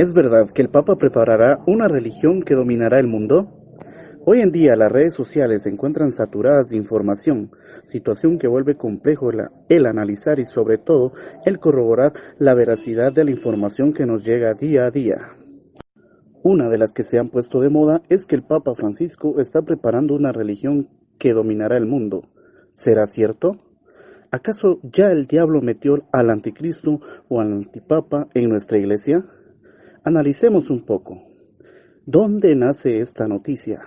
¿Es verdad que el Papa preparará una religión que dominará el mundo? Hoy en día las redes sociales se encuentran saturadas de información, situación que vuelve complejo el analizar y sobre todo el corroborar la veracidad de la información que nos llega día a día. Una de las que se han puesto de moda es que el Papa Francisco está preparando una religión que dominará el mundo. ¿Será cierto? ¿Acaso ya el diablo metió al anticristo o al antipapa en nuestra iglesia? Analicemos un poco. ¿Dónde nace esta noticia?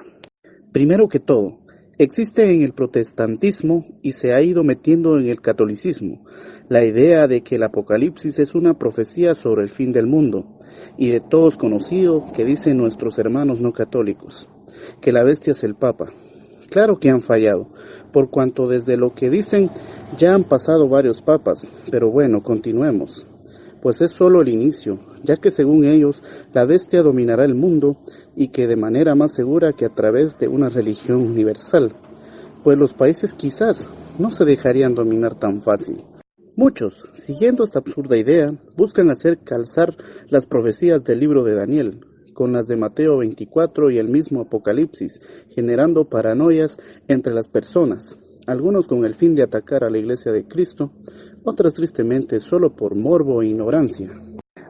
Primero que todo, existe en el protestantismo y se ha ido metiendo en el catolicismo la idea de que el Apocalipsis es una profecía sobre el fin del mundo y de todos conocido que dicen nuestros hermanos no católicos, que la bestia es el Papa. Claro que han fallado, por cuanto desde lo que dicen ya han pasado varios papas, pero bueno, continuemos. Pues es solo el inicio, ya que según ellos, la bestia dominará el mundo y que de manera más segura que a través de una religión universal, pues los países quizás no se dejarían dominar tan fácil. Muchos, siguiendo esta absurda idea, buscan hacer calzar las profecías del libro de Daniel con las de Mateo 24 y el mismo Apocalipsis, generando paranoias entre las personas, algunos con el fin de atacar a la Iglesia de Cristo, otras tristemente solo por morbo e ignorancia.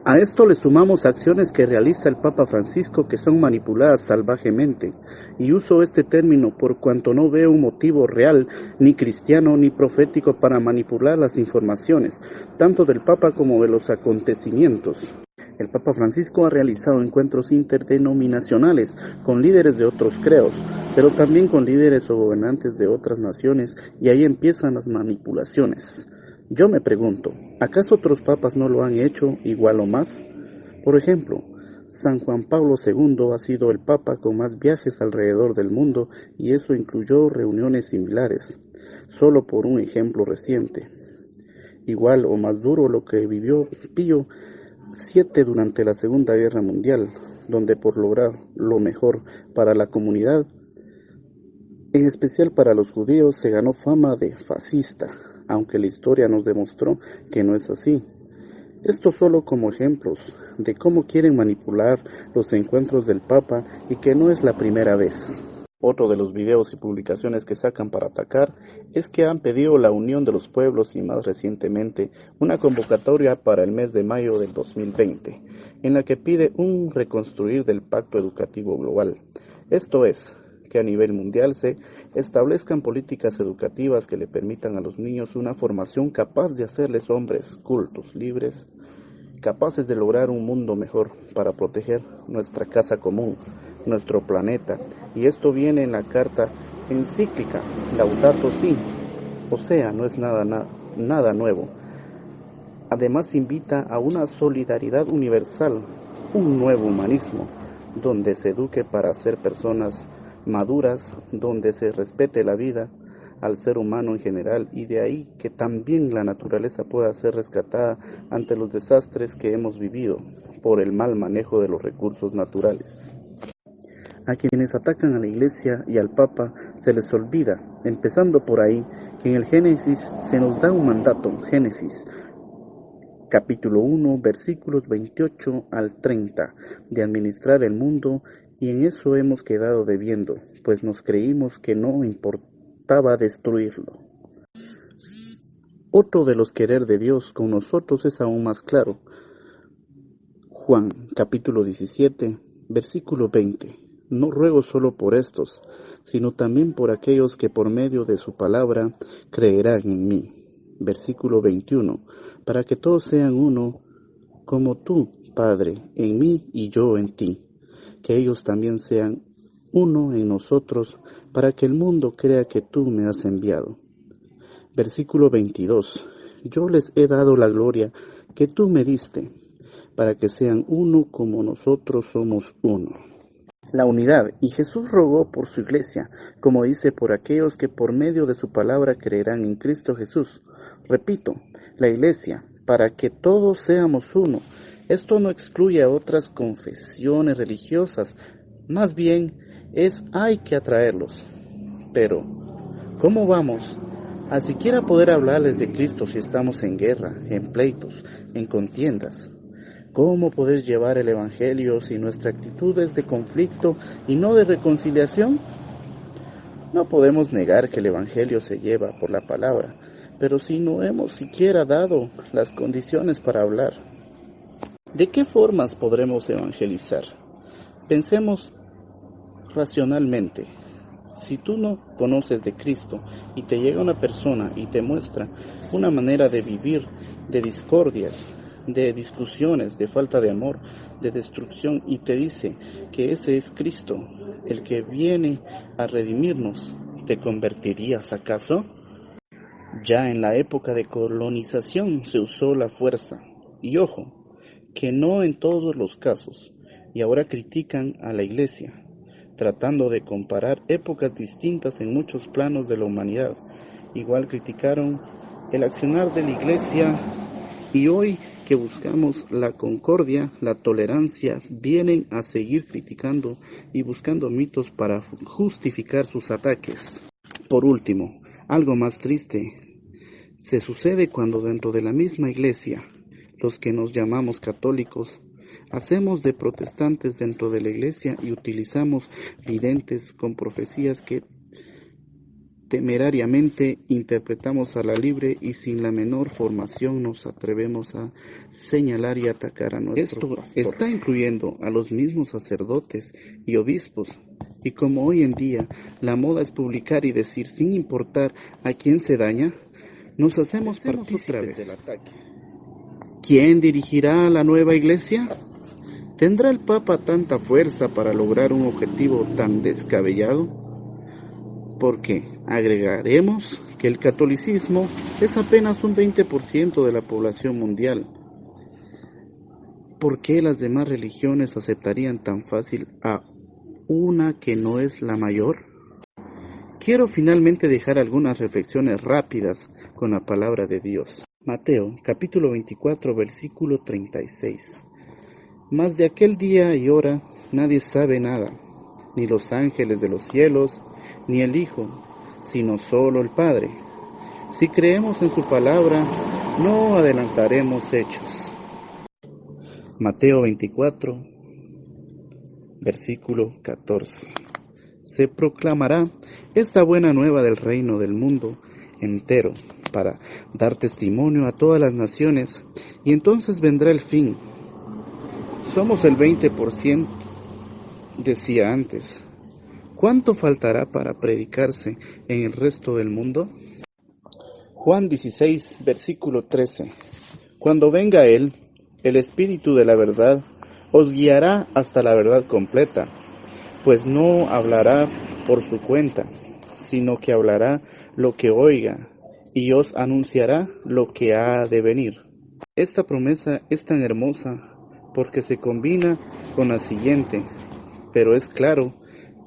A esto le sumamos acciones que realiza el Papa Francisco que son manipuladas salvajemente, y uso este término por cuanto no veo un motivo real, ni cristiano ni profético para manipular las informaciones, tanto del Papa como de los acontecimientos. El Papa Francisco ha realizado encuentros interdenominacionales con líderes de otros credos, pero también con líderes o gobernantes de otras naciones, y ahí empiezan las manipulaciones. Yo me pregunto, ¿acaso otros papas no lo han hecho igual o más? Por ejemplo, San Juan Pablo II ha sido el papa con más viajes alrededor del mundo y eso incluyó reuniones similares, solo por un ejemplo reciente. Igual o más duro lo que vivió Pío VII durante la Segunda Guerra Mundial, donde por lograr lo mejor para la comunidad, en especial para los judíos, se ganó fama de fascista, aunque la historia nos demostró que no es así. Esto solo como ejemplos de cómo quieren manipular los encuentros del Papa y que no es la primera vez. Otro de los videos y publicaciones que sacan para atacar es que han pedido la unión de los pueblos y más recientemente una convocatoria para el mes de mayo del 2020, en la que pide un reconstruir del Pacto Educativo Global. Esto es, que a nivel mundial se establezcan políticas educativas que le permitan a los niños una formación capaz de hacerles hombres cultos, libres, capaces de lograr un mundo mejor para proteger nuestra casa común, nuestro planeta. Y esto viene en la carta encíclica Laudato Si, o sea, no es nada nuevo. Además invita a una solidaridad universal, un nuevo humanismo, donde se eduque para ser personas maduras, donde se respete la vida al ser humano en general y de ahí que también la naturaleza pueda ser rescatada ante los desastres que hemos vivido por el mal manejo de los recursos naturales. A quienes atacan a la Iglesia y al Papa se les olvida, empezando por ahí, que en el Génesis se nos da un mandato, Génesis capítulo 1, versículos 28 al 30, de administrar el mundo, y en eso hemos quedado debiendo, pues nos creímos que no importaba destruirlo. Otro de los querer de Dios con nosotros es aún más claro. Juan, capítulo 17, versículo 20. No ruego solo por estos, sino también por aquellos que por medio de su palabra creerán en mí. Versículo 21. Para que todos sean uno, como tú, Padre, en mí y yo en ti. Que ellos también sean uno en nosotros, para que el mundo crea que tú me has enviado. Versículo 22. Yo les he dado la gloria que tú me diste, para que sean uno como nosotros somos uno. La unidad, y Jesús rogó por su iglesia, como dice, por aquellos que por medio de su palabra creerán en Cristo Jesús. Repito, la iglesia, para que todos seamos uno. Esto no excluye a otras confesiones religiosas, más bien hay que atraerlos. Pero, ¿cómo vamos a siquiera poder hablarles de Cristo si estamos en guerra, en pleitos, en contiendas? ¿Cómo poder llevar el Evangelio si nuestra actitud es de conflicto y no de reconciliación? No podemos negar que el Evangelio se lleva por la palabra, pero si no hemos siquiera dado las condiciones para hablar, ¿de qué formas podremos evangelizar? Pensemos racionalmente. Si tú no conoces de Cristo y te llega una persona y te muestra una manera de vivir, de discordias, de discusiones, de falta de amor, de destrucción, y te dice que ese es Cristo, el que viene a redimirnos, ¿te convertirías acaso? Ya en la época de colonización se usó la fuerza, y ojo, que no en todos los casos, y ahora critican a la Iglesia, tratando de comparar épocas distintas en muchos planos de la humanidad. Igual criticaron el accionar de la Iglesia, y hoy que buscamos la concordia, la tolerancia, vienen a seguir criticando y buscando mitos para justificar sus ataques. Por último, algo más triste se sucede cuando dentro de la misma Iglesia, los que nos llamamos católicos, hacemos de protestantes dentro de la Iglesia y utilizamos videntes con profecías que temerariamente interpretamos a la libre y sin la menor formación nos atrevemos a señalar y atacar a nuestro pastor. Esto está incluyendo a los mismos sacerdotes y obispos, y como hoy en día la moda es publicar y decir sin importar a quién se daña, nos hacemos partícipes del ataque. ¿Quién dirigirá a la nueva Iglesia? ¿Tendrá el Papa tanta fuerza para lograr un objetivo tan descabellado? Porque agregaremos que el catolicismo es apenas un 20% de la población mundial. ¿Por qué las demás religiones aceptarían tan fácil a una que no es la mayor? Quiero finalmente dejar algunas reflexiones rápidas con la palabra de Dios. Mateo, capítulo 24, versículo 36. Mas de aquel día y hora nadie sabe nada, ni los ángeles de los cielos, ni el Hijo, sino solo el Padre. Si creemos en su palabra, no adelantaremos hechos. Mateo 24, versículo 14. Se proclamará esta buena nueva del reino del mundo entero, para dar testimonio a todas las naciones, y entonces vendrá el fin. Somos el 20%, decía antes. ¿Cuánto faltará para predicarse en el resto del mundo? Juan 16, versículo 13. Cuando venga Él, el Espíritu de la verdad, os guiará hasta la verdad completa, pues no hablará por su cuenta, sino que hablará lo que oiga, y os anunciará lo que ha de venir. Esta promesa es tan hermosa porque se combina con la siguiente, pero es claro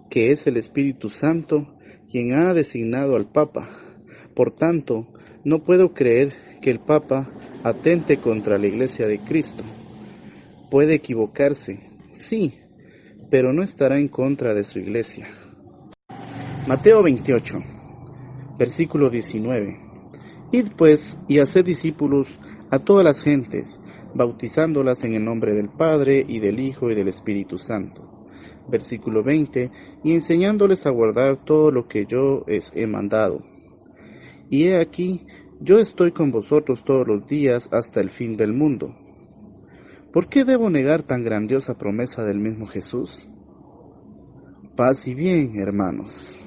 que es el Espíritu Santo quien ha designado al Papa. Por tanto, no puedo creer que el Papa atente contra la Iglesia de Cristo. Puede equivocarse, sí, pero no estará en contra de su Iglesia. Mateo 28, versículo 19. Id pues y haced discípulos a todas las gentes, bautizándolas en el nombre del Padre y del Hijo y del Espíritu Santo. Versículo 20, y enseñándoles a guardar todo lo que yo os he mandado. Y he aquí, yo estoy con vosotros todos los días hasta el fin del mundo. ¿Por qué debo negar tan grandiosa promesa del mismo Jesús? Paz y bien, hermanos.